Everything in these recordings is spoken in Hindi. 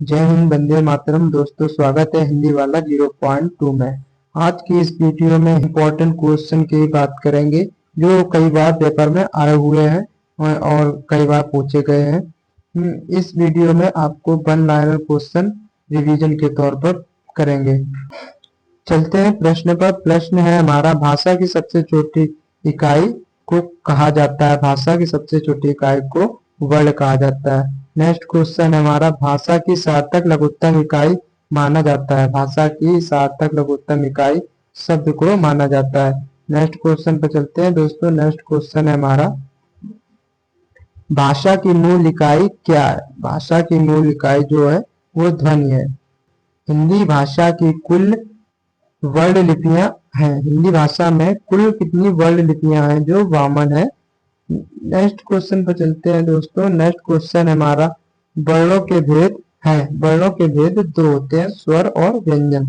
जय हिंद, वंदे मातरम। दोस्तों, स्वागत है हिंदी वाला 0.2 में। आज की इस वीडियो में इम्पोर्टेंट क्वेश्चन की बात करेंगे जो कई बार पेपर में आए हुए हैं और कई बार पूछे गए हैं। इस वीडियो में आपको वन लाइनर क्वेश्चन रिवीजन के तौर पर करेंगे। चलते हैं प्रश्न पर। प्रश्न है हमारा, भाषा की सबसे छोटी इकाई को कहा जाता है। भाषा की सबसे छोटी इकाई को वर्ड कहा जाता है। नेक्स्ट क्वेश्चन है हमारा, भाषा की सार्थक लघुत्तम इकाई माना जाता है। भाषा की सार्थक लघुत्तम इकाई शब्द को माना जाता है। नेक्स्ट क्वेश्चन पर चलते हैं दोस्तों। नेक्स्ट क्वेश्चन है हमारा, भाषा की मूल इकाई क्या है। भाषा की मूल इकाई जो है वो ध्वनि है। हिंदी भाषा की कुल वर्ड लिपियां हैं। हिंदी भाषा में कुल कितनी वर्ड लिपियां हैं? जो 52 है। नेक्स्ट क्वेश्चन पर चलते हैं दोस्तों। नेक्स्ट क्वेश्चन हमारा, वर्णों के भेद है। वर्णों के भेद दो होते हैं, स्वर और व्यंजन।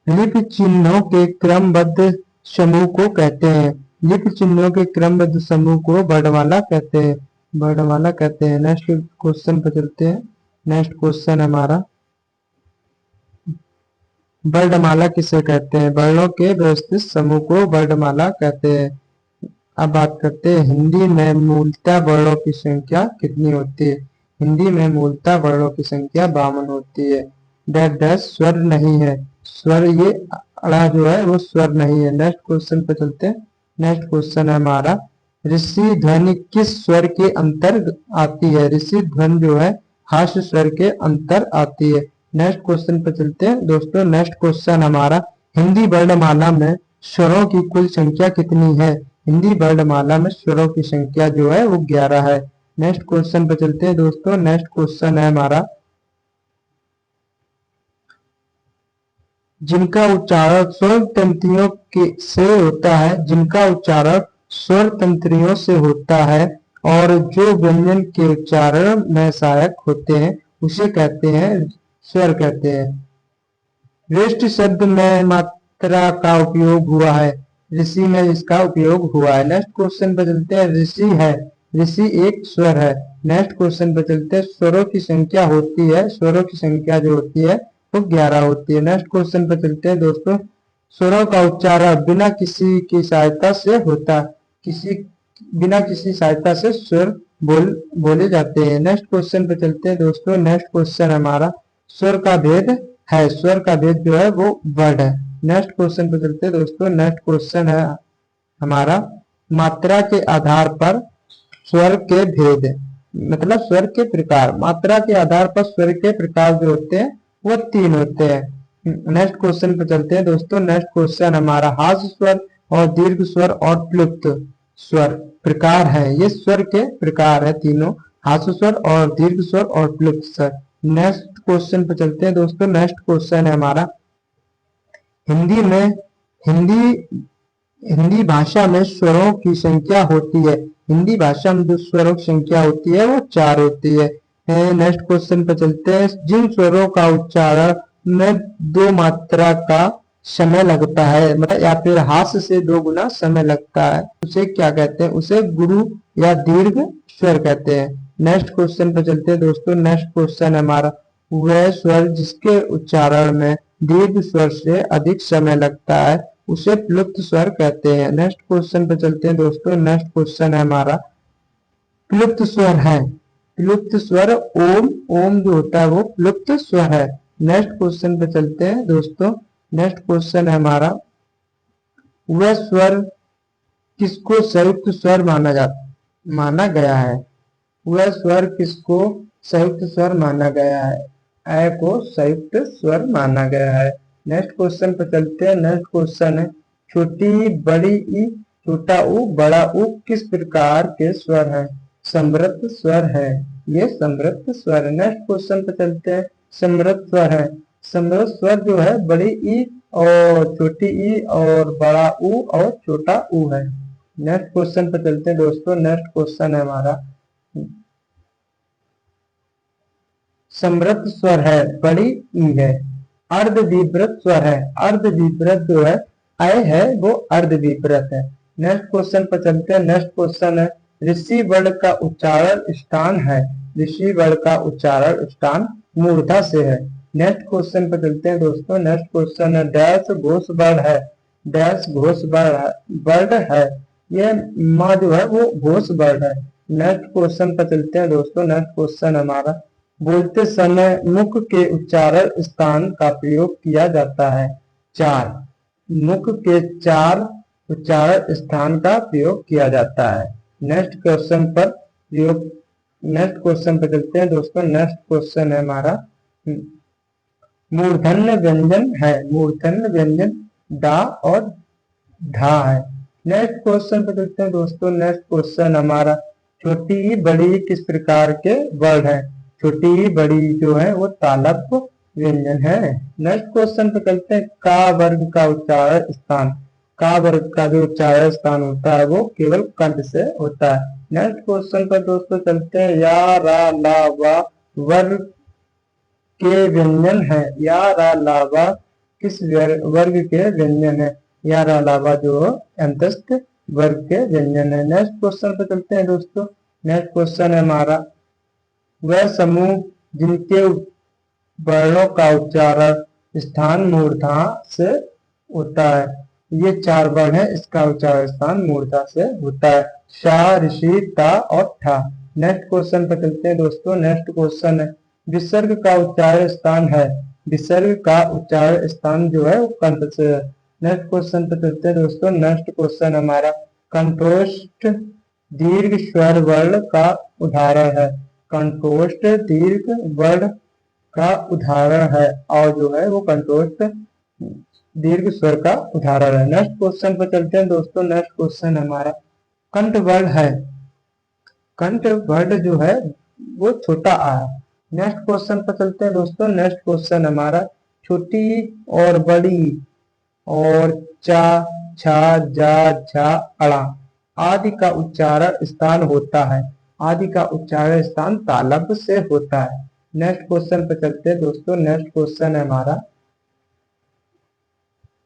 लिपि चिन्हों के क्रमबद्ध समूह को कहते हैं। लिपि चिन्हों के क्रमबद्ध समूह को वर्णमाला कहते हैं। वर्णमाला कहते हैं। नेक्स्ट क्वेश्चन पर चलते हैं। नेक्स्ट क्वेश्चन हमारा, वर्णमाला किसे कहते हैं? वर्णों के व्यवस्थित समूह को वर्णमाला कहते हैं। अब बात करते हैं, हिंदी में मूलतः वर्णों की संख्या कितनी होती है? हिंदी में मूलतः वर्णों की संख्या 52 होती है। डैश डैश स्वर नहीं है। स्वर, ये अड़ा जो है वो स्वर नहीं है। नेक्स्ट क्वेश्चन पे चलते हैं। नेक्स्ट क्वेश्चन है हमारा, ऋषि ध्वनि किस स्वर के अंतर आती है? ऋषि ध्वनि जो है हास्य स्वर के अंतर आती है। नेक्स्ट क्वेश्चन पे चलते हैं दोस्तों। नेक्स्ट क्वेश्चन हमारा, हिंदी वर्णमाला में स्वरों की कुल संख्या कितनी है? हिंदी वर्णमाला में स्वरों की संख्या जो है वो 11 है। नेक्स्ट क्वेश्चन पे चलते हैं दोस्तों। नेक्स्ट क्वेश्चन है हमारा, जिनका उच्चारण स्वर तंत्रियों से होता है। जिनका उच्चारण स्वर तंत्रियों से होता है और जो व्यंजन के उच्चारण में सहायक होते हैं उसे कहते हैं स्वर कहते हैं। वेस्ट शब्द में मात्रा का उपयोग हुआ है। ऋषि में इसका उपयोग हुआ है। नेक्स्ट क्वेश्चन पे चलते हैं। ऋषि है, ऋषि एक स्वर है। नेक्स्ट क्वेश्चन पे चलते हैं। स्वरों की संख्या होती है, स्वरों की संख्या जो होती है वो 11 होती है। नेक्स्ट क्वेश्चन पे चलते हैं दोस्तों। स्वरों का उच्चारण बिना किसी की सहायता से होता है। बिना किसी सहायता से स्वर बोले जाते हैं। नेक्स्ट क्वेश्चन पे चलते हैं दोस्तों। नेक्स्ट क्वेश्चन हमारा, स्वर का भेद है। स्वर का भेद जो है वो वर्ड है। नेक्स्ट क्वेश्चन पे चलते हैं दोस्तों। नेक्स्ट क्वेश्चन है हमारा, मात्रा के आधार पर स्वर के भेद, मतलब स्वर के प्रकार। मात्रा के आधार पर स्वर के प्रकार जो होते हैं वो 3 होते हैं। नेक्स्ट क्वेश्चन पे चलते हैं दोस्तों। नेक्स्ट क्वेश्चन हमारा, हास्य स्वर और दीर्घ स्वर और प्लुप्त स्वर प्रकार है। ये स्वर के प्रकार है तीनों, हास्य स्वर और दीर्घ स्वर और प्लुप्त स्वर। नेक्स्ट क्वेश्चन पे चलते हैं दोस्तों। नेक्स्ट क्वेश्चन है हमारा, हिंदी में हिंदी भाषा में स्वरों की संख्या होती है। हिंदी भाषा में जो स्वरों की संख्या होती है वो 4 होती है। नेक्स्ट क्वेश्चन पे चलते हैं। जिन स्वरों का उच्चारण में 2 मात्रा का समय लगता है, मतलब या फिर हास्य से 2 गुना समय लगता है, उसे क्या कहते हैं? उसे गुरु या दीर्घ स्वर कहते हैं। नेक्स्ट क्वेश्चन पे चलते हैं दोस्तों। नेक्स्ट क्वेश्चन हमारा, वह स्वर जिसके उच्चारण में दीर्घ स्वर से अधिक समय लगता है उसे प्लुप्त स्वर कहते हैं। नेक्स्ट क्वेश्चन पे चलते हैं दोस्तों। नेक्स्ट क्वेश्चन है हमारा, प्लुप्त स्वर है। प्लुप्त स्वर ओम, ओम जो होता है वो प्लुप्त स्वर है। नेक्स्ट क्वेश्चन पे चलते हैं दोस्तों। नेक्स्ट क्वेश्चन है हमारा, वह स्वर किसको संयुक्त स्वर माना गया है? वह स्वर किसको संयुक्त स्वर माना गया है? अ को संयुक्त स्वर माना गया है। नेक्स्ट क्वेश्चन पर चलते हैं। नेक्स्ट क्वेश्चन है, छोटी बड़ी ई, छोटा ऊ, बड़ा ऊ किस प्रकार के स्वर है? समृद्ध स्वर है। ये समृद्ध स्वर है। नेक्स्ट क्वेश्चन पर चलते हैं। समृद्ध स्वर है। समृद्ध स्वर जो है बड़ी ई और छोटी ई और बड़ा ऊ और छोटा ऊ है। नेक्स्ट क्वेश्चन पर चलते हैं दोस्तों। नेक्स्ट क्वेश्चन है हमारा, समृद्ध स्वर है, बड़ी ई है। अर्ध विवृत स्वर है। अर्ध विवृत जो है अय है वो अर्ध विवृत है। नेक्स्ट क्वेश्चन पर चलते हैं। नेक्स्ट क्वेश्चन है, ऋषि वर्ण का उच्चारण स्थान है। ऋषि वर्ण का उच्चारण स्थान मूर्धा से है। नेक्स्ट क्वेश्चन पे चलते हैं दोस्तों। नेक्स्ट क्वेश्चन है डैश घोष वर्ण है। डैश घोष वर्ण है। ये माँ जो है वो घोष वर्ण है। नेक्स्ट क्वेश्चन पे चलते हैं दोस्तों। नेक्स्ट क्वेश्चन हमारा बोलते समय मुख के उच्चारण स्थान का प्रयोग किया जाता है। 4 मुख के 4 उच्चारण स्थान का प्रयोग किया जाता है। नेक्स्ट क्वेश्चन पर प्रयोग नेक्स्ट क्वेश्चन पे चलते हैं दोस्तों। नेक्स्ट क्वेश्चन है हमारा मूर्धन्य व्यंजन है। मूर्धन्य व्यंजन डा और धा है। नेक्स्ट क्वेश्चन पे चलते हैं दोस्तों। नेक्स्ट क्वेश्चन हमारा छोटी बड़ी किस प्रकार के वर्ण है। छोटी बड़ी जो है वो तालव्य व्यंजन है। नेक्स्ट क्वेश्चन पे चलते हैं का वर्ग का उच्चारण स्थान। का वर्ग का जो उच्चारण स्थान होता है वो केवल कंठ से होता है। नेक्स्ट क्वेश्चन पर दोस्तों चलते हैं या रा ला वा वर्ग के व्यंजन है। या रा ला वा किस वर्ग के व्यंजन है। या रा ला वा जो अंतस्थ वर्ग के व्यंजन है। नेक्स्ट क्वेश्चन पर चलते हैं दोस्तों। नेक्स्ट क्वेश्चन है हमारा वह समूह जिनके वर्णों का उच्चारण स्थान मूर्धा से होता है। ये 4 वर्ण है, इसका उच्चारण स्थान मूर्धा से होता है। शा, ऋषि, ता और ठा। नेक्स्ट क्वेश्चन पर चलते हैं दोस्तों। नेक्स्ट क्वेश्चन है विसर्ग का उच्चारण स्थान है। विसर्ग का उच्चारण स्थान जो है वो कंठ से है। नेक्स्ट क्वेश्चन पर चलते हैं दोस्तों। नेक्स्ट क्वेश्चन हमारा कंठोष्ठ दीर्घ स्वर वर्ण का उदाहरण है। कंठोष्ठ दीर्घ वर्ण का उदाहरण है और जो है वो कंठोष्ठ दीर्घ स्वर का उदाहरण है। नेक्स्ट क्वेश्चन पर चलते हैं दोस्तों। नेक्स्ट क्वेश्चन हमारा कंठ वर्ण है। कंठ वर्ण जो है वो छोटा आ है। नेक्स्ट क्वेश्चन पर चलते हैं दोस्तों। नेक्स्ट क्वेश्चन हमारा छोटी और बड़ी और चा, छा, जा, झा, अड़ा आदि का उच्चारण स्थान होता है। आदि का उच्चारण स्थान तालव्य से होता है। नेक्स्ट क्वेश्चन पर चलते हैं दोस्तों। नेक्स्ट क्वेश्चन है हमारा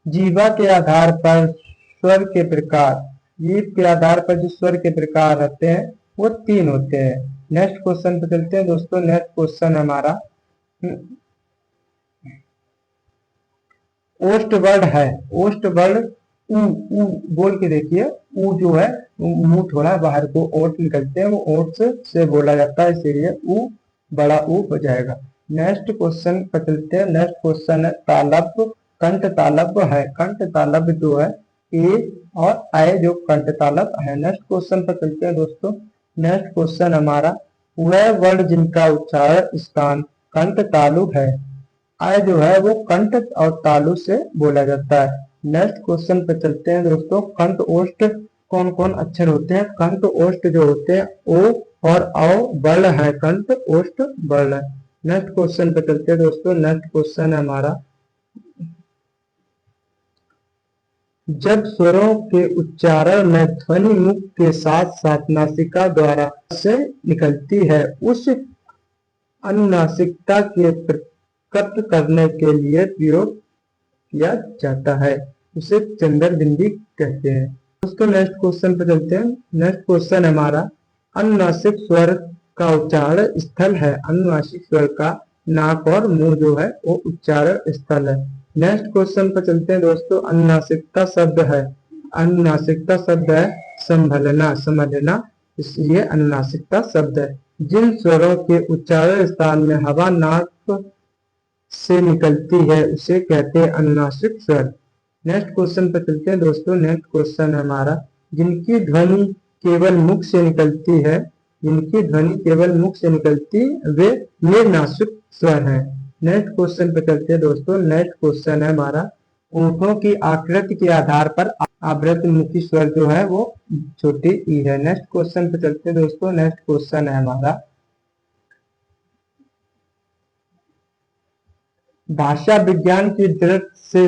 जीवा के आधार पर स्वर के प्रकार। जीव के आधार पर जो स्वर के प्रकार रहते हैं वो 3 होते हैं। नेक्स्ट क्वेश्चन पर चलते हैं दोस्तों। नेक्स्ट क्वेश्चन हमारा ओष्ठ वर्ण है। ओष्ठ वर्ण ऊ ऊ बोल के देखिए। ऊ जो है मुंह थोड़ा बाहर को ओठ निकलते हैं, वो ओठ से बोला जाता है, इसीलिए ऊ बड़ा ऊ हो जाएगा। नेक्स्ट क्वेश्चन पर चलते हैं। नेक्स्ट क्वेश्चन है तालव्य। कंठ तालव्य है। कंठ तालव्य जो है ए और आय जो कंठ तालव्य है। नेक्स्ट क्वेश्चन पर चलते हैं दोस्तों। नेक्स्ट क्वेश्चन हमारा वह वर्ण जिनका उच्चारण स्थान कंठ तालु है। आय जो है वो कंठ और तालु से बोला जाता है। नेक्स्ट क्वेश्चन पे चलते हैं दोस्तों। कंठ ओष्ठ कौन कौन अक्षर होते हैं। कंठ ओष्ठ जो होते हैं ओ और औ वर्ण है। कंठ ओष्ठ वर्ण है। नेक्स्ट क्वेश्चन पे चलते हैं दोस्तों। नेक्स्ट क्वेश्चन है हमारा जब स्वरों के उच्चारण में ध्वनि मुख के साथ साथ नासिका द्वारा से निकलती है उस अनुनासिकता के प्रकट करने के लिए प्रयोग किया जाता है, उसे चंद्र बिंदी कहते हैं। दोस्तों नेक्स्ट क्वेश्चन पर चलते हैं। नेक्स्ट क्वेश्चन हमारा अनुनासिक स्वर का उच्चारण स्थल है। अनुनासिक स्वर का नाक और मुंह जो है वो उच्चारण स्थल है। नेक्स्ट क्वेश्चन पर चलते हैं दोस्तों। अनुनासिकता शब्द है। अनुनासिकता शब्द है संभलना, समझना, इसलिए अनुनासिकता शब्द है। जिन स्वरों के उच्चारण स्थान में हवा नाक से निकलती है उसे कहते हैं अनुनासिक स्वर। नेक्स्ट क्वेश्चन पर चलते हैं दोस्तों। नेक्स्ट क्वेश्चन हमारा जिनकी ध्वनि केवल मुख से निकलती है, जिनकी ध्वनि केवल मुख से निकलती वे निर्नासिक स्वर हैं। नेक्स्ट क्वेश्चन पे चलते हैं दोस्तों। नेक्स्ट क्वेश्चन है हमारा होठों की आकृति के आधार पर आवृत मुखी स्वर जो है वो छोटी ई है। नेक्स्ट क्वेश्चन पे चलते हैं दोस्तों। नेक्स्ट क्वेश्चन है हमारा भाषा विज्ञान की दृष्टि से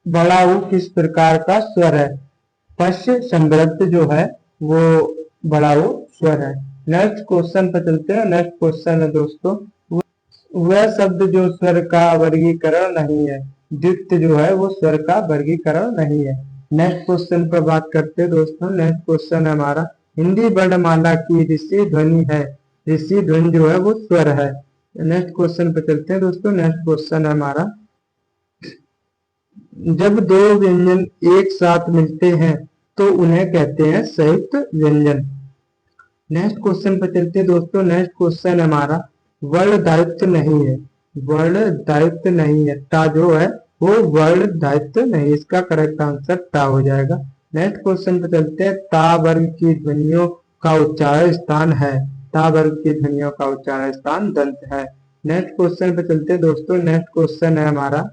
बड़ा ऊ किस प्रकार का स्वर है। पश्य संवृत्त जो है वो बड़ा ऊ स्वर है। नेक्स्ट क्वेश्चन पे चलते हैं। नेक्स्ट क्वेश्चन है दोस्तों वह शब्द जो स्वर का वर्गीकरण नहीं है। द्वित जो है वो स्वर का वर्गीकरण नहीं है। नेक्स्ट क्वेश्चन पर बात करते हैं दोस्तों। नेक्स्ट क्वेश्चन हमारा हिंदी वर्णमाला की ऋषि ध्वनि है। ऋषि ध्वनि जो है वो स्वर है। नेक्स्ट क्वेश्चन पे चलते हैं दोस्तों। नेक्स्ट क्वेश्चन है हमारा, जब दो व्यंजन एक साथ मिलते हैं तो उन्हें कहते हैं संयुक्त व्यंजन। नेक्स्ट क्वेश्चन पे चलते हैं दोस्तों। नेक्स्ट क्वेश्चन हमारा, वर्ण दायित्व नहीं है। वर्ण दायित्व नहीं है, टा जो है वो वर्ण दायित्व नहीं, इसका करेक्ट आंसर टा हो जाएगा। नेक्स्ट क्वेश्चन पे चलते हैं, ता वर्ग की ध्वनियों का उच्चारण स्थान है। ता वर्ग की ध्वनियों का उच्चारण स्थान दंत है। नेक्स्ट क्वेश्चन पे चलते हैं दोस्तों। नेक्स्ट क्वेश्चन है हमारा,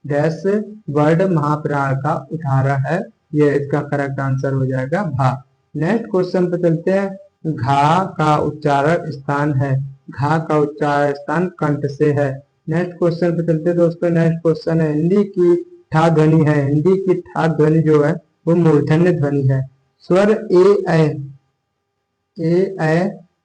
डैश वर्ड महाप्राण का उदाहरण है। ये इसका करेक्ट आंसर हो जाएगा भा। नेक्स्ट क्वेश्चन पे चलते हैं, घा का उच्चारण स्थान है। घा का उच्चारण स्थान कंठ से है। नेक्स्ट क्वेश्चन पे चलते हैं दोस्तों। नेक्स्ट क्वेश्चन है, हिंदी की ठा ध्वनि है। हिंदी की ठा ध्वनि जो है वो मूर्धन्य ध्वनि है। स्वर ए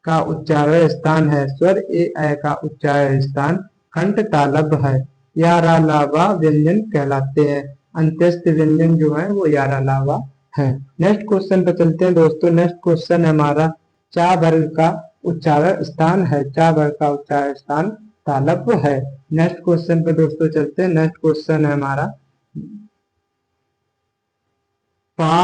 का उच्चारण स्थान है। स्वर ए का उच्चारण स्थान कंठ तालव्य है। यारा लावा व्यंजन कहलाते हैं। अंत्यस्थ व्यंजन जो है वो यारा लावा है। नेक्स्ट क्वेश्चन पे चलते हैं दोस्तों। नेक्स्ट क्वेश्चन है हमारा, चा वर्ग का उच्चारण स्थान है। चा वर्ग का उच्चारण स्थान तालव्य है। नेक्स्ट क्वेश्चन पे दोस्तों चलते हैं। नेक्स्ट क्वेश्चन है हमारा, पा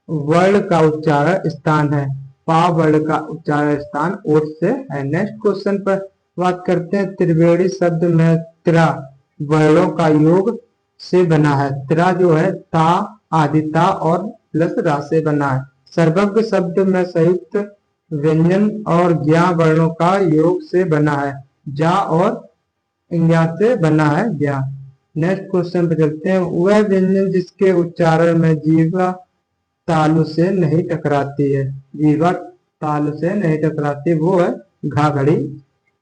वर्ण का उच्चारण स्थान है। पा वर्ण का उच्चारण स्थान ओठ से है। नेक्स्ट क्वेश्चन पर बात करते हैं, त्रिवेणी शब्द में त्रा वर्णों का योग से बना है। त्रा जो है ता आदिता और प्लस रा से बना है। सर्वज्ञ शब्द में संयुक्त व्यंजन और ज्ञा वर्णों का योग से बना है। जा और ज्ञा से बना है ज्ञा। नेक्स्ट क्वेश्चन पे चलते हैं, वह व्यंजन जिसके उच्चारण में जीवा तालु से नहीं टकराती है। जीवा तालु से नहीं टकराती, वो है घाघड़ी।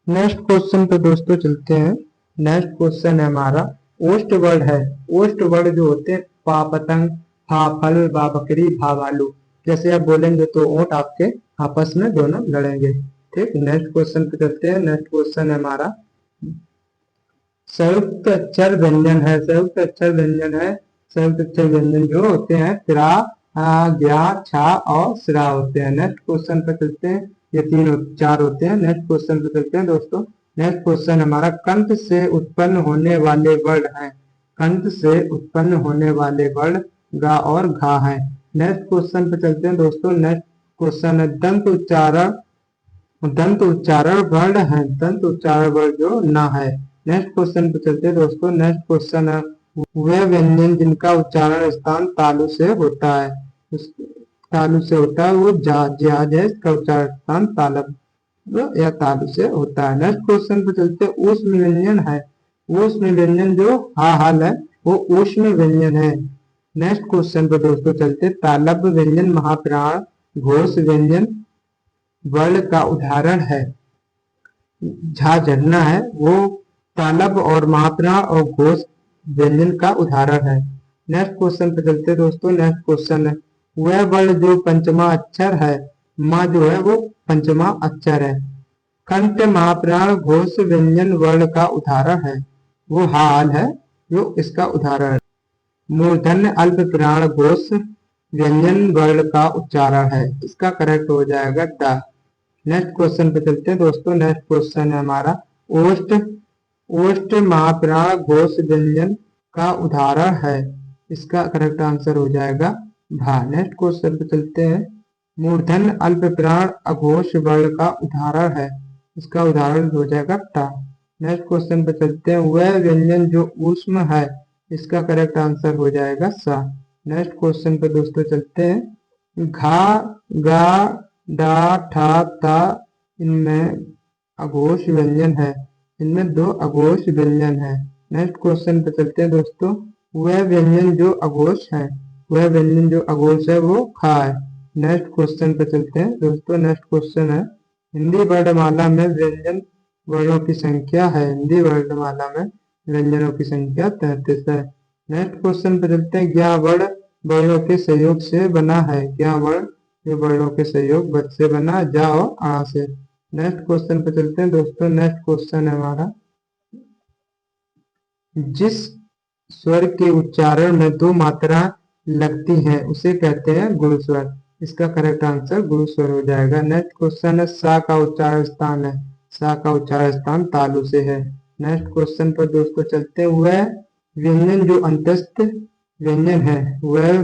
नेक्स्ट क्वेश्चन पे दोस्तों चलते हैं। नेक्स्ट क्वेश्चन है हमारा, ओष्ठ वर्ण है। ओष्ठ वर्ण जो होते हैं, पा पतंग, फा फल, बा बकरी, भा भालू। जैसे आप बोलेंगे तो ओंठ आपके आपस में दोनों लड़ेंगे। ठीक, नेक्स्ट क्वेश्चन पे चलते हैं। नेक्स्ट क्वेश्चन है हमारा, संयुक्त अक्षर व्यंजन है। संयुक्त अक्षर व्यंजन है। संयुक्त अक्षर व्यंजन जो होते हैं, त्रा, ज्ञा, छा और श्रा होते हैं। नेक्स्ट क्वेश्चन पे चलते हैं। ये तीन चार होते हैं। नेक्स्ट क्वेश्चन पे चलते हैं दोस्तों। नेक्स्ट क्वेश्चन हमारा, कंठ से उत्पन्न होने वाले वर्ण हैं। कंठ से उत्पन्न होने वाले वर्ण गा और घा हैं। नेक्स्ट क्वेश्चन पे चलते हैं दोस्तों। नेक्स्ट क्वेश्चन है, दंत उच्चारण वर्ण है। दंत उच्चारण वर्ण जो ना है। नेक्स्ट क्वेश्चन पे चलते हैं दोस्तों। नेक्स्ट क्वेश्चन है, वे व्यंजन जिनका उच्चारण स्थान तालु से होता है। तालु से होता है वो जहाज है। इसका उच्चारण स्थान तालव या तालु से होता है। नेक्स्ट क्वेश्चन पे चलते हैं, ऊष्म व्यंजन है। ऊष्म व्यंजन जो हा हाल है वो ऊष्म व्यंजन है। नेक्स्ट क्वेश्चन पे दोस्तों चलते, तालव्य व्यंजन महाप्राण घोष व्यंजन वर्ण का उदाहरण है। झा झरना है वो तालव्य और महाप्राण और घोष व्यंजन का उदाहरण है। नेक्स्ट क्वेश्चन पे चलते दोस्तों। नेक्स्ट क्वेश्चन है, वह वर्ण जो पंचमा अक्षर है। माँ जो है वो पंचमा अक्षर है। कंठ महाप्राण घोष व्यंजन वर्ण का उदाहरण है, वो हाल है जो इसका उदाहरण है। मूर्धन्य अल्प प्राण घोष व्यंजन वर्ण का उच्चारण है, इसका करेक्ट हो जाएगा ड। नेक्स्ट क्वेश्चन पे चलते हैं दोस्तों। नेक्स्ट क्वेश्चन है हमारा, ओष्ठ महाप्राण घोष व्यंजन का उदाहरण है, इसका करेक्ट आंसर हो जाएगा भा। नेक्स्ट क्वेश्चन पे चलते हैं, मूर्धन्य अल्प प्राण अघोष वर्ण का उदाहरण है, इसका उदाहरण हो जाएगा टा। नेक्स्ट क्वेश्चन पे चलते हैं, वह व्यंजन जो ऊष्म है, इसका करेक्ट आंसर हो जाएगा सा। नेक्स्ट क्वेश्चन पे दोस्तों चलते हैं, घा गा डा ठा ता, इनमें अघोष व्यंजन है, इनमें दो अघोष व्यंजन है। नेक्स्ट क्वेश्चन पे चलते हैं दोस्तों, वह व्यंजन जो अघोष है, वह व्यंजन जो अघोष है वो खा है। नेक्स्ट क्वेश्चन पे चलते हैं दोस्तों। नेक्स्ट क्वेश्चन है, हिंदी वर्णमाला में व्यंजन वर्णों की संख्या है। हिंदी वर्णमाला में व्यंजनों की संख्या 33 है। नेक्स्ट क्वेश्चन पे चलते हैं, ज्ञा वर्ण वर्णों के सहयोग से बना है। ज्ञा वर्ण जो वर्णों के सहयोग से बना, जा और आ से। नेक्स्ट क्वेश्चन पे चलते हैं दोस्तों। नेक्स्ट क्वेश्चन है हमारा, जिस स्वर के उच्चारण में दो मात्रा लगती हैं उसे कहते हैं गुरु स्वर, इसका करेक्ट आंसर गुरु स्वर हो जाएगा। नेक्स्ट क्वेश्चन है, सा का उच्चारण स्थान है। सा का उच्चारण स्थान तालु से है। नेक्स्ट क्वेश्चन पर दोस्तों चलते हुए, व्यंजन जो अंतस्थ व्यंजन है, वह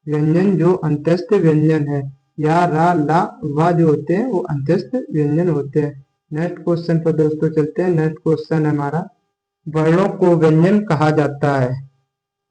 व्यंजन जो अंतस्थ व्यंजन है, या रा ला वा जो होते हैं वो अंतस्थ व्यंजन होते हैं। नेक्स्ट क्वेश्चन पर दोस्तों चलते हैं। नेक्स्ट क्वेश्चन हमारा, वर्णों को व्यंजन कहा जाता है।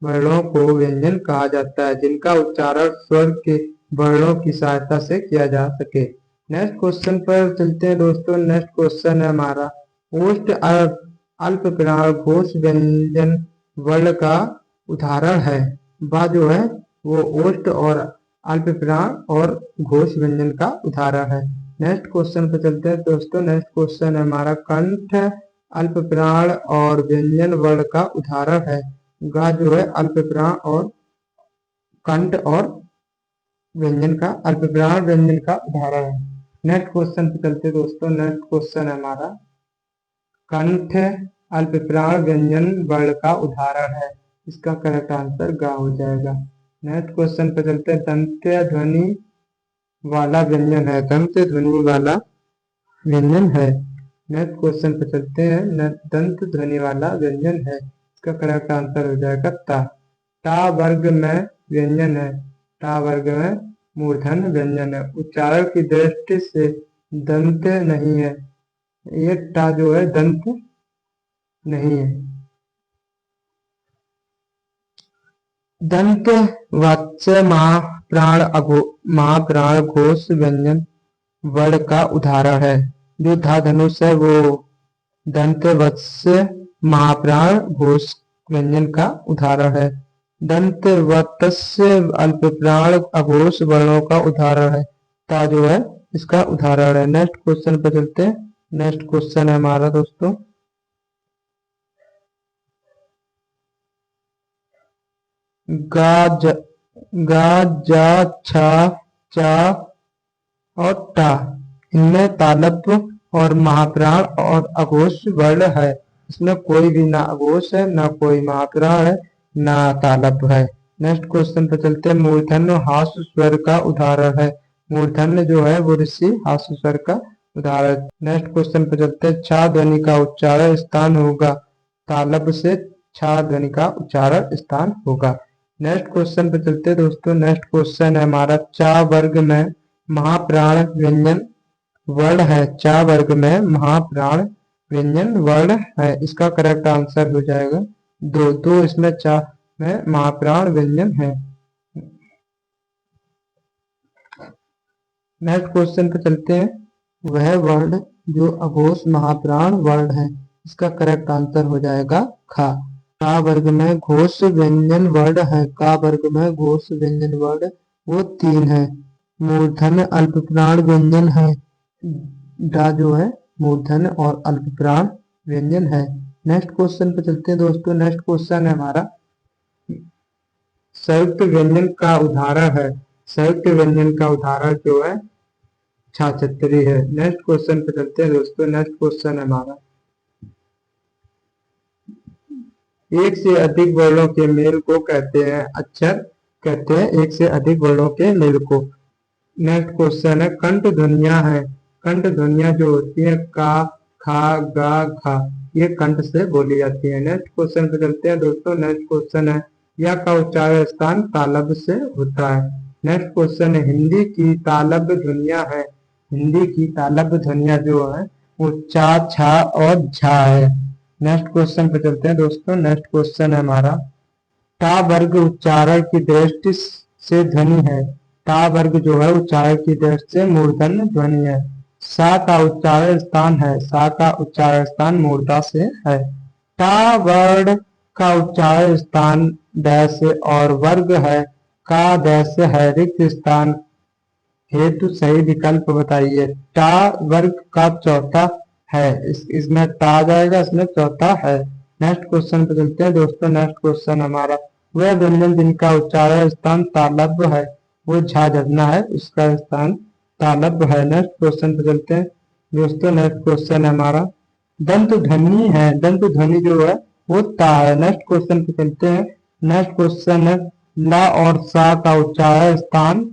वर्णों को व्यंजन कहा जाता है जिनका उच्चारण स्वर के वर्णों की सहायता से किया जा सके। नेक्स्ट क्वेश्चन पर चलते हैं दोस्तों। नेक्स्ट क्वेश्चन है हमारा, ओष्ठ अल्प प्राण घोष व्यंजन वर्ण का उदाहरण है। वह जो है वो ओष्ठ और अल्प प्राण और घोष व्यंजन का उदाहरण है। नेक्स्ट क्वेश्चन पर चलते हैं दोस्तों। नेक्स्ट क्वेश्चन है हमारा, कंठ अल्प प्राण और व्यंजन वर्ण का उदाहरण है। गा जो है अल्प प्राण और कंठ और व्यंजन का अल्प प्राण व्यंजन का उदाहरण है। नेक्स्ट क्वेश्चन पे चलते दोस्तों। नेक्स्ट क्वेश्चन है हमारा, कंठ अल्प प्राण व्यंजन वर्ण का उदाहरण है। इसका करेक्ट आंसर गा हो जाएगा। नेक्स्ट क्वेश्चन पे चलते हैं, दंत ध्वनि वाला व्यंजन है। दंत ध्वनि वाला व्यंजन है। नेक्स्ट क्वेश्चन पे चलते हैं, दंत ध्वनि वाला व्यंजन है। इसका करेक्ट आंसर हो जाएगा ता। टा वर्ग में व्यंजन है। टा वर्ग में मूर्धन व्यंजन है। उच्चारण की दृष्टि से दंत नहीं है। ये टा जो है दंत नहीं है। दंत वाच्य महाप्राण घोष व्यंजन वर्ण का उदाहरण है। जो धा धनुष है वो दंत वत्स्य महाप्राण घोष व्यंजन का उदाहरण है। दंत वत्स्य अल्प प्राण अघोष वर्णों का उदाहरण है। ता जो है इसका उदाहरण है। नेक्स्ट क्वेश्चन पर चलते हैं। नेक्स्ट क्वेश्चन है हमारा दोस्तों, गा जा छा चा और टा, इनमें तालव्य और महाप्राण और अघोष वर्ण है। इसमें कोई भी ना अघोष है, ना कोई महाप्राण है, ना तालव्य है। नेक्स्ट क्वेश्चन पर चलते हैं। मूर्धन्य हास्य स्वर का उदाहरण है। मूर्धन्य जो है वो ऋषि हास्य स्वर का उदाहरण। नेक्स्ट क्वेश्चन पर चलते हैं। छा ध्वनि का उच्चारण स्थान होगा। तालव्य से छा ध्वनि का उच्चारण स्थान होगा। नेक्स्ट क्वेश्चन पर चलते हैं दोस्तों। नेक्स्ट क्वेश्चन है हमारा, चा वर्ग में महाप्राण व्यंजन वर्ण है। चा वर्ग में महाप्राण व्यंजन वर्ण है। इसका करेक्ट आंसर हो जाएगा दो। दो इसमें चा में महाप्राण व्यंजन है। नेक्स्ट क्वेश्चन पे चलते हैं। वह वर्ण जो अघोष महाप्राण वर्ण है। इसका करेक्ट आंसर हो जाएगा खा। का वर्ग में घोष व्यंजन वर्ण है। का वर्ग में घोष व्यंजन वर्ण वो 3 है। मूर्धन अल्प प्राण व्यंजन है। डा जो है मूर्धन और अल्प प्राण व्यंजन है। नेक्स्ट क्वेश्चन पे चलते हैं दोस्तों। नेक्स्ट क्वेश्चन है हमारा, संयुक्त व्यंजन का उदाहरण है। संयुक्त व्यंजन का उदाहरण जो है छाछत्री है। नेक्स्ट क्वेश्चन पे चलते हैं दोस्तों। नेक्स्ट क्वेश्चन है हमारा, एक से अधिक वर्णों के मेल को कहते हैं अक्षर कहते हैं। एक से अधिक वर्णों के मेल को। नेक्स्ट क्वेश्चन है, कंठ ध्वनियां है। कंठ ध्वनियां जो होती है का, खा, गा, घा, ये कंठ से बोली जाती है। नेक्स्ट क्वेश्चन पे चलते हैं दोस्तों। नेक्स्ट क्वेश्चन है, या का उच्चारण स्थान तालव्य से होता है। नेक्स्ट क्वेश्चन है, हिंदी की तालव्य ध्वनियां है। हिंदी की तालव्य ध्वनियां जो है वो चा, छा और झा है। नेक्स्ट क्वेश्चन पे चलते हैं दोस्तों। नेक्स्ट क्वेश्चन है हमारा, टा वर्ग उच्चारण की दृष्टि से ध्वनि है। टा वर्ग जो है उच्चारण की दृष्टि से मूर्धन्य ध्वनि है। सा का उच्चारण स्थान है। सा का उच्चारण स्थान मूर्धा से है। टा वर्ण का उच्चारण स्थान डैश और वर्ग है। का डैश है। रिक्त स्थान हेतु सही विकल्प बताइए। टा वर्ग का चौथा है। इसमें टा जाएगा, इसमें चौथा है। नेक्स्ट क्वेश्चन पे चलते हैं दोस्तों। नेक्स्ट क्वेश्चन हमारा, वह व्यंजन जिनका उच्चारण स्थान तालव्य है वो झा झरना है। इसका स्थान तालव्य है। नेक्स्ट क्वेश्चन पे चलते हैं दोस्तों। नेक्स्ट क्वेश्चन है हमारा, दंत ध्वनि है। दंत ध्वनि जो है वो ता है। नेक्स्ट क्वेश्चन पे चलते हैं। नेक्स्ट क्वेश्चन है, ला और सा का उच्चारण स्थान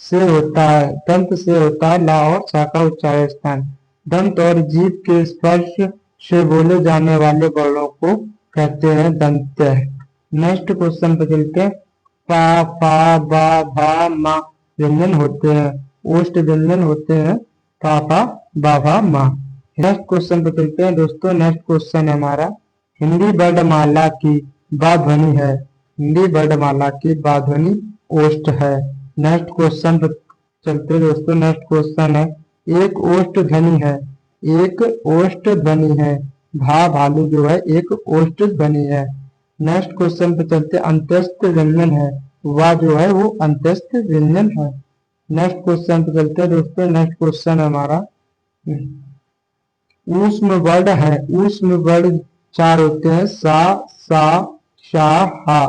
से होता है। दंत से होता है ला और सा का उच्चारण स्थान। दंत और जीभ के स्पर्श से बोले जाने वाले वर्णों को कहते हैं दंत्य। नेक्स्ट क्वेश्चन पे चलते हैं। पा, फा, बा, भा, मा व्यंजन होते हैं, ओष्ठ व्यंजन होते हैं पा, फा, बा, भा, मा। नेक्स्ट क्वेश्चन पे चलते हैं दोस्तों। नेक्स्ट क्वेश्चन है हमारा, हिंदी वर्णमाला की बा ध्वनि है। हिंदी वर्णमाला की बा ध्वनि ओष्ठ है। नेक्स्ट क्वेश्चन पे चलते हैं दोस्तों। नेक्स्ट क्वेश्चन है, एक ओष्ठ ध्वनि है। एक ओष्ठ ध्वनि है। भा भालू जो है एक ओष्ठ ध्वनि है। नेक्स्ट क्वेश्चन पे चलते हैं, अंत्यस्थ व्यंजन है। वा जो है वो अंत्यस्थ व्यंजन है। नेक्स्ट क्वेश्चन पे चलते हैं दोस्तों। नेक्स्ट क्वेश्चन है हमारा, ऊष्म वर्ण है। ऊष्म वर्ण चार होते हैं, सा, सा, शा, हा।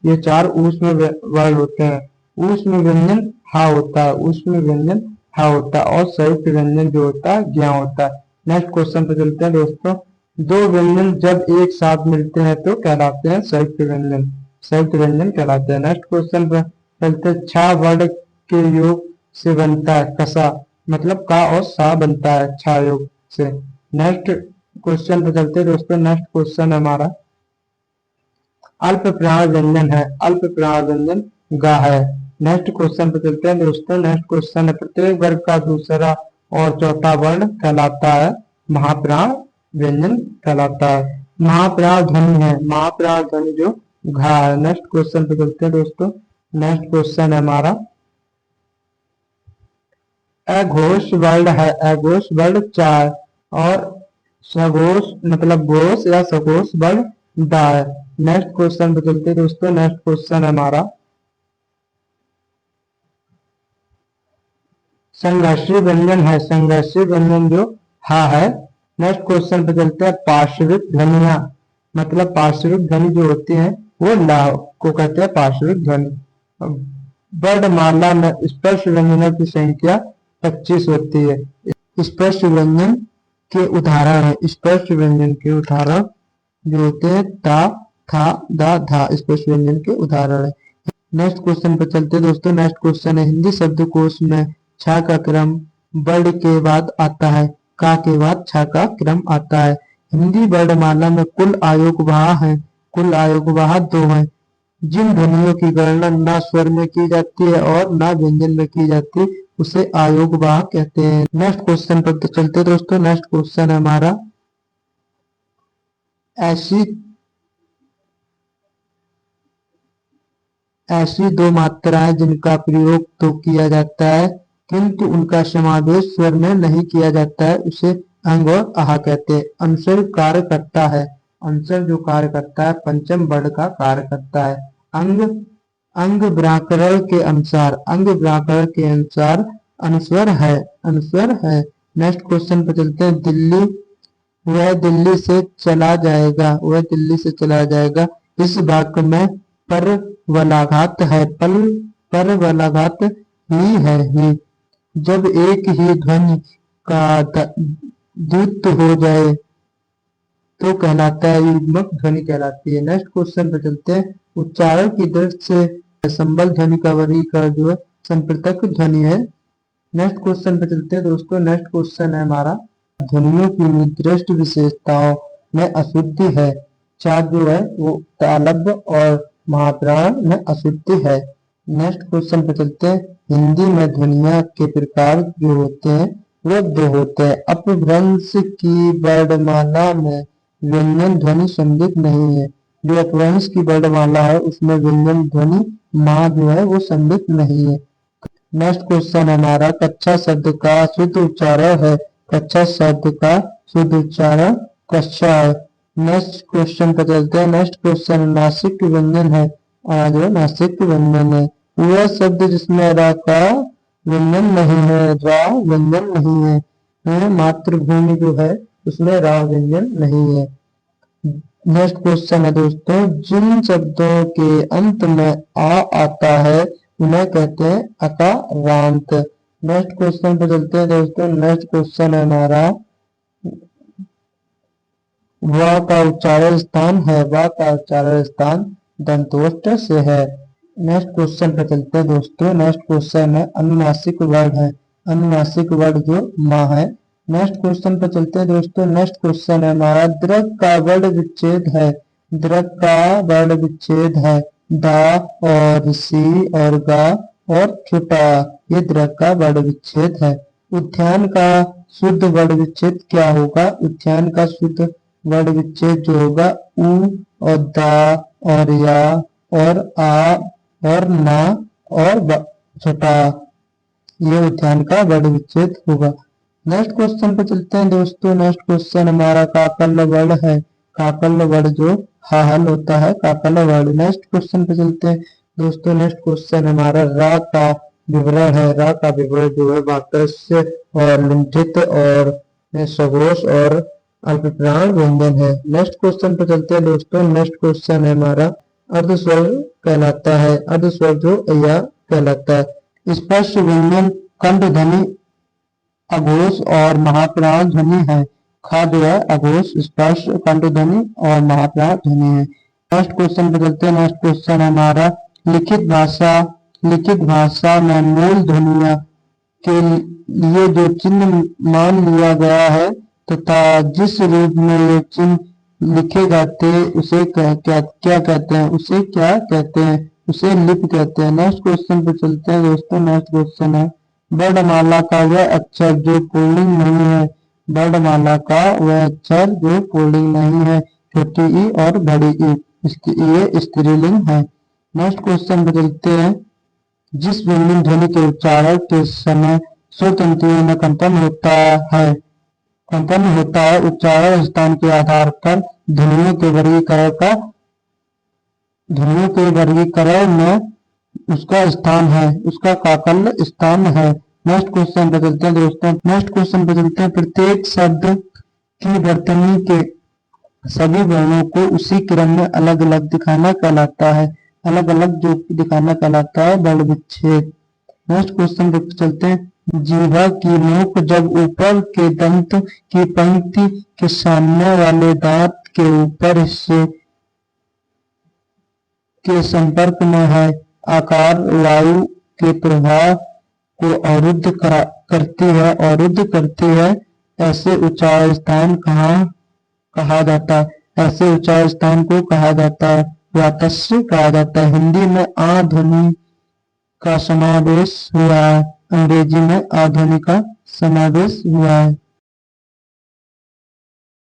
ये चार ऊष्म वर्ण होते हैं। ऊष्म व्यंजन हा होता है। ऊष्म व्यंजन हा होता है और संयुक्त व्यंजन जो होता है ज्ञ होता है। नेक्स्ट क्वेश्चन पे चलते हैं दोस्तों। दो व्यंजन जब एक साथ मिलते हैं तो कहलाते हैं संयुक्त व्यंजन। संयुक्त व्यंजन कहलाते हैं। नेक्स्ट क्वेश्चन पे चलते हैं, छा वर्ण के योग से बनता है कसा, मतलब का और सा बनता है छा योग से। नेक्स्ट क्वेश्चन पे चलते हैं दोस्तों। नेक्स्ट क्वेश्चन हमारा, अल्प प्राण व्यंजन है। अल्प प्राण व्यंजन गा है। नेक्स्ट क्वेश्चन पे चलते हैं दोस्तों। नेक्स्ट क्वेश्चन है, प्रत्येक वर्ग का दूसरा और चौथा वर्ण कहलाता है महाप्राण व्यंजन कहलाता है। महाप्राण ध्वनि है। महाप्राण ध्वनि जो घा है। नेक्स्ट क्वेश्चन पे चलते हैं दोस्तों। नेक्स्ट क्वेश्चन है हमारा, अघोष वर्ण है। अघोष वर्ण चार और सघोष मतलब घोष या सघोष वर्ण दा है। नेक्स्ट क्वेश्चन पे चलते हैं दोस्तों। नेक्स्ट क्वेश्चन हमारा, संघर्षी व्यंजन है। संघर्षी व्यंजन जो हा है। नेक्स्ट क्वेश्चन पे चलते हैं, पार्श्विक ध्वनिया, मतलब पार्श्विक ध्वनि जो होती है वो ला को कहते हैं पार्श्विक ध्वनि। वर्णमाला में स्पर्श व्यंजनों की संख्या 25 होती है। स्पर्श व्यंजन के उदाहरण है। स्पर्श व्यंजन के उदाहरण जो होते हैं ता, था, दा, धा स्पर्श व्यंजन के उदाहरण है। नेक्स्ट क्वेश्चन पर चलते हैं दोस्तों। नेक्स्ट क्वेश्चन है, हिंदी शब्दकोश में छा का क्रम वर्ण के बाद आता है, का के बाद छा का क्रम आता है। हिंदी वर्णमाला में कुल आयोगवाह है। कुल आयोगवाह 2 हैं। जिन ध्वनियों की गणना न स्वर में की जाती है और न व्यंजन में की जाती है उसे आयोगवाह कहते हैं। नेक्स्ट क्वेश्चन पर तो चलते हैं दोस्तों। नेक्स्ट क्वेश्चन है हमारा, ऐसी दो मात्राएं जिनका प्रयोग तो किया जाता है किंतु उनका समावेश स्वर में नहीं किया जाता है उसे अंग और आह कहते हैं। अनुस्वर कार्य करता है। अनुस्वर जो कार्य करता है पंचम वर्ण का कार्य करता है। अंग अंग व्याकरण के अनुसार, अंग व्याकरण के अनुसार अनुस्वर है। अनुस्वर है। नेक्स्ट क्वेश्चन पर चलते हैं, दिल्ली वह दिल्ली से चला जाएगा। वह दिल्ली से चला जाएगा इस वाक्य में पर वलाघात है। पर वलाघात ही है ही। जब एक ही ध्वनि का द्वित्व हो जाए तो कहलाता है युग्मक ध्वनि कहलाती है। नेक्स्ट क्वेश्चन पे चलते हैं, उच्चारण की दृष्टि से संबल ध्वनि का वर्गीकरण जो है संप्रतक ध्वनि है। नेक्स्ट क्वेश्चन पे चलते हैं दोस्तों। नेक्स्ट क्वेश्चन है हमारा, ध्वनियों की निर्दिष्ट विशेषताओं में अशुद्धि है। चार जो है वो तालव्य और महाप्राण में अशुद्धि है। नेक्स्ट क्वेश्चन पे चलते हैं, हिंदी में ध्वनिया के प्रकार जो होते हैं वो 2 होते हैं। अपभ्रंश की वर्णमाला में व्यंजन ध्वनि संदिग्ध नहीं है। जो अपभ्रंश की वर्णमाला है उसमें व्यंजन ध्वनि माँ जो है वो संदिग्ध नहीं है। नेक्स्ट क्वेश्चन हमारा, कच्छा शब्द का शुद्ध उच्चारण है। कच्छा शब्द का शुद्ध उच्चारण कच्छा है। नेक्स्ट क्वेश्चन पर चलते हैं। नेक्स्ट क्वेश्चन नासिक व्यंजन है। जो नासिक व्यंजन है वह शब्द जिसमें रा का व्यंजन नहीं है। रा व्यंजन नहीं है। मातृभूमि जो है उसमें रा व्यंजन नहीं है। नेक्स्ट क्वेश्चन है दोस्तों, जिन शब्दों के अंत में आ आता है उन्हें कहते हैं अकारांत। नेक्स्ट क्वेश्चन पे चलते हैं दोस्तों। नेक्स्ट क्वेश्चन है हमारा, व का उच्चारण स्थान है। व का उच्चारण स्थान दंतोष्ठ से है। नेक्स्ट क्वेश्चन पे चलते हैं दोस्तों। नेक्स्ट क्वेश्चन है, अनुनासिक वर्ण है। अनुनासिक वर्ण जो माँ है नेक्स्ट क्वेश्चन पर चलते हैं दोस्तों। नेक्स्ट क्वेश्चन है हमारा, दीर्घ का वर्ण विच्छेद है। दीर्घ का वर्ण विच्छेद है दा और सी और गा और छोटा, ये दीर्घ का वर्ण विच्छेद है। उद्यान का शुद्ध वर्ण विच्छेद क्या होगा? उद्यान का शुद्ध वर्ण विच्छेद जो होगा उ और दा और या और आ और ना और छोटा, ये उद्यान का वर्ण विच्छेद होगा। नेक्स्ट क्वेश्चन पे चलते हैं दोस्तों। नेक्स्ट क्वेश्चन हमारा काकल वर्ण है। काकल वर्ण जो हाहल होता है, काकल वर्ण। नेक्स्ट क्वेश्चन पे चलते हैं दोस्तों। नेक्स्ट क्वेश्चन हमारा रा का विवरण है। रा का विवरण जो है वाक्य और लुंठित और सघोष और अल्पप्राण व्यंजन है। नेक्स्ट क्वेश्चन पे चलते हैं दोस्तों। नेक्स्ट क्वेश्चन है हमारा, अर्धस्वर कहलाता है। अर्धस्वर जो या कहलाता है। स्पर्श व्यंजन कंठ ध्वनि अघोष और महाप्राण ध्वनि है। खा जो है अघोष, स्पर्श, कंठ ध्वनि और महाप्राण ध्वनि है। नेक्स्ट क्वेश्चन पे चलते हैं। नेक्स्ट क्वेश्चन हमारा, लिखित भाषा। लिखित भाषा में मूल ध्वनियों के लिए जो चिन्ह मान लिया गया है तथा जिस रूप में ये चिन्ह लिखे जाते उसे क्या कहते हैं? उसे क्या कहते हैं? उसे लिपि कहते हैं। नेक्स्ट क्वेश्चन पे चलते हैं दोस्तों। नेक्स्ट क्वेश्चन है, वर्णमाला का वह अक्षर जो पुल्लिंग नहीं है। वर्णमाला का वह अक्षर जो पुल्लिंग नहीं है, छोटी ई और बड़ी ई, इसकी ये स्त्रीलिंग है। नेक्स्ट क्वेश्चन पे चलते हैं। जिस व्यंजन ध्वनि के उच्चारण के समय स्वर तंतुओं में कंपन होता है, उच्चारण स्थान के आधार पर ध्वनियों के वर्गीकरण में उसका स्थान है, उसका काकल स्थान है। नेक्स्ट क्वेश्चन पे चलते हैं दोस्तों। नेक्स्ट क्वेश्चन पे चलते हैं। प्रत्येक शब्द की वर्तनी के सभी वर्णों को उसी क्रम में अलग अलग दिखाना कहलाता है। अलग अलग जो दिखाना कहलाता है वर्ण विच्छेद। नेक्स्ट क्वेश्चन पे चलते हैं। जीवा की नोक जब ऊपर के दंत की पंक्ति के सामने वाले दांत के ऊपर हिस्से के संपर्क में है, आकार वायु के प्रवाह को अवरुद्ध करती है, ऐसे उच्चारण स्थान कहा जाता है? ऐसे उच्चारण स्थान को कहा जाता है वातस्य कहा जाता है। हिंदी में आ ध्वनि का समावेश हुआ है, अंग्रेजी में आ ध्वनि का समावेश हुआ है।